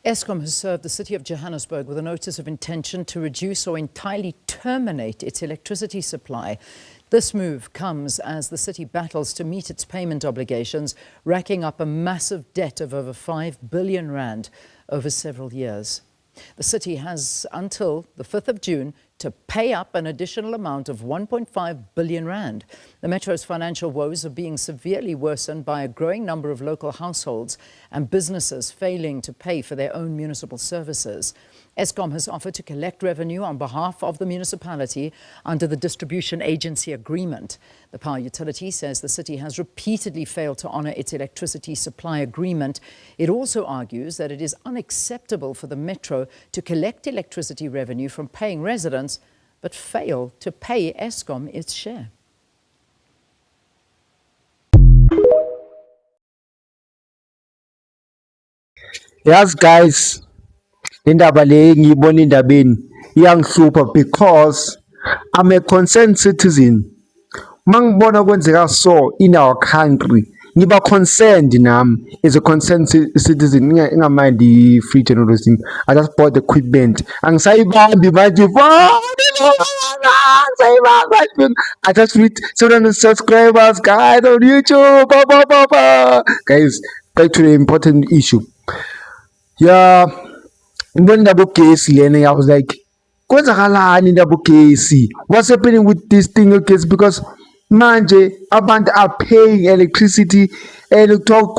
Eskom has served the city of Johannesburg with a notice of intention to reduce or entirely terminate its electricity supply. This move comes as the city battles to meet its payment obligations, racking up a massive debt of over 5 billion rand over several years. The city has until the 5th of June to pay up an additional amount of 1.5 billion rand. The Metro's financial woes are being severely worsened by a growing number of local households and businesses failing to pay for their own municipal services. Eskom has offered to collect revenue on behalf of the municipality under the distribution agency agreement. The power utility says the city has repeatedly failed to honour its electricity supply agreement. It also argues that it is unacceptable for the Metro to collect electricity revenue from paying residents but fail to pay Eskom its share. Yes, guys. Indaba le ngiyibona indabeni iyangihlupha because I'm a concerned citizen. Mangibona kwenzeka so in our country, ngiba concerned nami as a concerned citizen. Ngingamind free and all those things. I just bought the equipment. Angisayibambi manje. I just read 700 subscribers, guys, on YouTube. Guys, back to the important issue. Yeah. When the case, Lenny, I was like, what's happening with this thing? Okay, because manje abantu are paying electricity and talk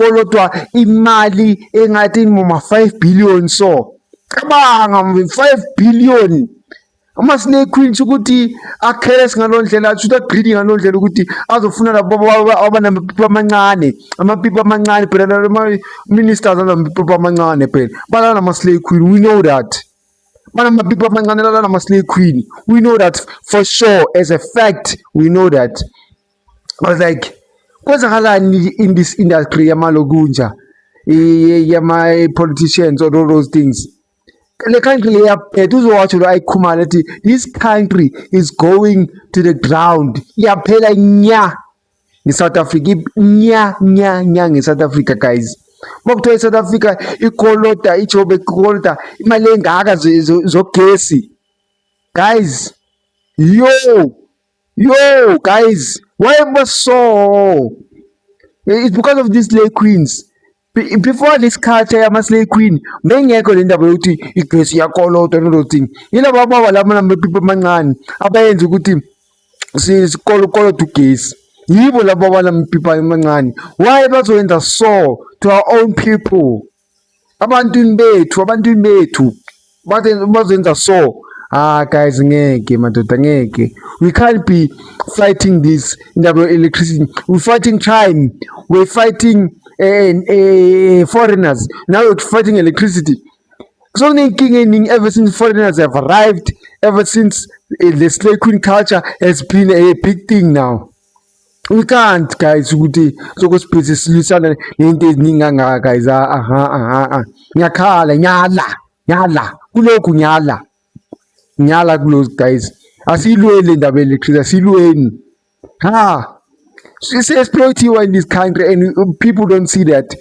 imali engathi mama 5 billion so. Kabanga 5 billion. Amasine queen ukuthi akheles ngalondlela athi greedy ngalondlela ukuthi azofuna labo abanamapipa amancane amapipa amancane phela ama ministers anamapipa amancane phela bala nama-slave queen, we know that banamapipa amancane la nama-slave queen, we know that for sure, as a fact, we know that. I was like, kwenzakalani in this industry yamalogunja yama politicians or all those things. The country this country is going to the ground. Yaphela nya in South Africa. Nya in South Africa, guys. Mokuthiwa South Africa ikolota ijobe ikolota imali engaka zogesi. Guys, yo guys, why am I so? It's because of these slave queens. Before this culture yama-slave queen bengekho le ndaba yokuthi igesi yakolota and all those things. Yilaba baba lama namapipa amancane abayenza ukuthi sikolota ugesi. Yibo laba baba namapipa amancane. Why bazoyenza so to our own people? Abantwini bethu bazoyenza so. Guys, ngeke madoda ngeke. We can't be fighting this indaba electricity. We're fighting crime. We're fighting foreigners. Now we're fighting electricity. So ever since foreigners have arrived, ever since the slave queen culture has been a big thing now. We can't, guys. So go space solution guys. Nyala. Kuloku nyala kulos, guys. Asilweni indaba electricity. Asilweni. It's exploitive in this country and people don't see that.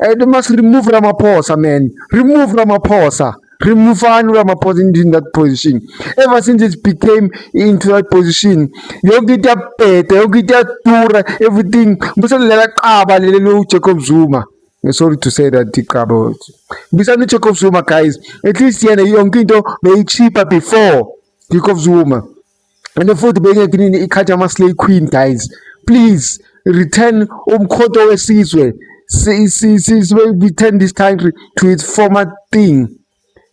They must remove Ramaphosa, man. Remove Ramaphosa. Remove Ramaphosa in that position. Ever since it became into that position, you get a pet, you get a tour, everything. Jacob Zuma. Sorry to say that, Bisani Jacob Zuma, guys. At least young Kinto may cheaper before Jacob Zuma. And the food being a Kajama slave queen, guys. Please return umkhonto wesizwe. Return this country to its former thing.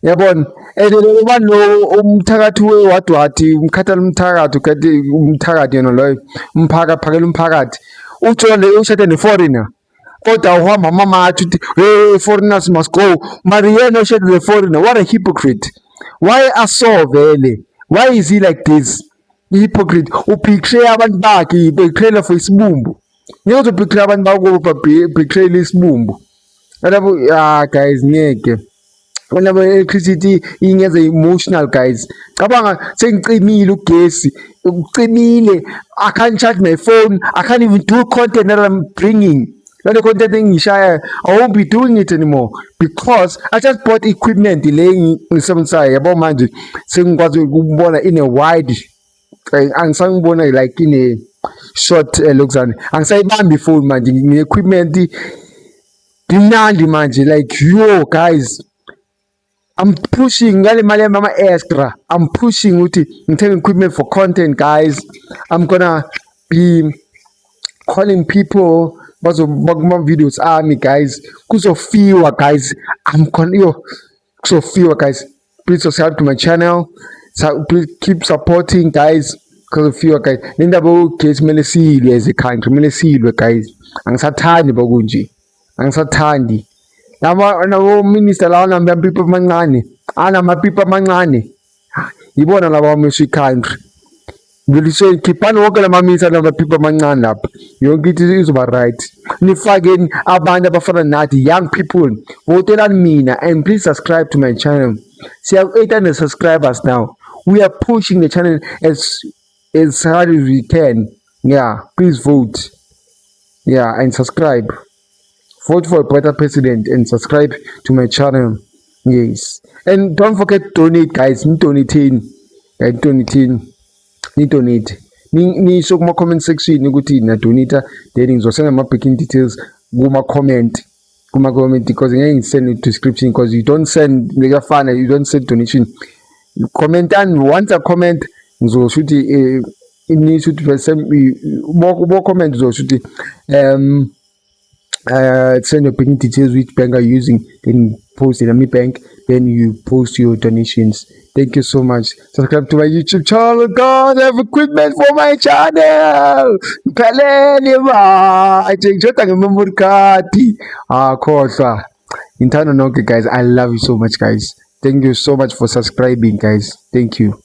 Yabona. And one no umthakathi wewadwathi umkhathala umthakathi kade umthakathi yena loyo phakela umphakathi. Utshona ushade ne-foreigner. Kodwa uhamba mama athi hey, foreigners must go. Mariana ushade ne-foreigner. What a hypocrite. Why are so vele? Why is he like this? Hypocrite. Upicture abantu bakhe becrayela for isibumbu. Ngiyozo picture abantu bakho becrayela isibumbu. Guys, ngeke. When electricity ingeza emotional, guys. Cabanga sengicimile ugesi. Ucimile. I can't charge my phone. I can't even do content that I'm bringing. Lalo content engishaya, I won't be doing it anymore because I just bought equipment le ngisebenzisayo yabo manje sengikwazi ukubona in a wide angisangibona like in a short lookuzana angisayibambi phone manje ngi-equipment imnandi manje like yo guys I'm pushing ngale mali yami ama-extra. I'm pushing ukuthi ngithenge equipment for content guys. I'm gonna be calling people bakuma videos ami guys. Kuzofiwa guys. I'm gonna kuzofiwa guys. Please subscribe to my channel. Please keep supporting guys. Kuzofiwa guys. Nendaba ugesi kumele silwe as a country. Kumele silwe guys. Angisathandi bakunje. Angisathandi. Nabo minister lawa namapipa amancane anamapipa amancane yibona laba bamesha i-country ngilisho khiphani wonke lamaminister namapipa amancane lapha yonke into izoba right nifakeni abantu abafana nathi young people votelani mina and please subscribe to my channel. Siya 800 subscribers now. We are pushing the channel as hard as we can. Yeah, please vote. Yeah, and subscribe. Vote for a better president and subscribe to my channel. Yes. And don't forget to donate, guys. Ni donate. Ni show kuma comment section ukuthi na donate then ngizosenda ama packing details kuma comment because ngeke ngisend in description because you don't send ngiyafana you don't send donation. Comment and once a comment ngizoshuthi ini should more comment ngizoshuthi send your banking details, which bank are you using, then post it on my bank, then you post your donations. Thank you so much. Subscribe to my YouTube channel. God, I have equipment for my channel. Peleni ba. I think jota ngemamurkati. Khohlwa. Intana nonke guys. I love you so much guys. Thank you so much for subscribing guys. Thank you.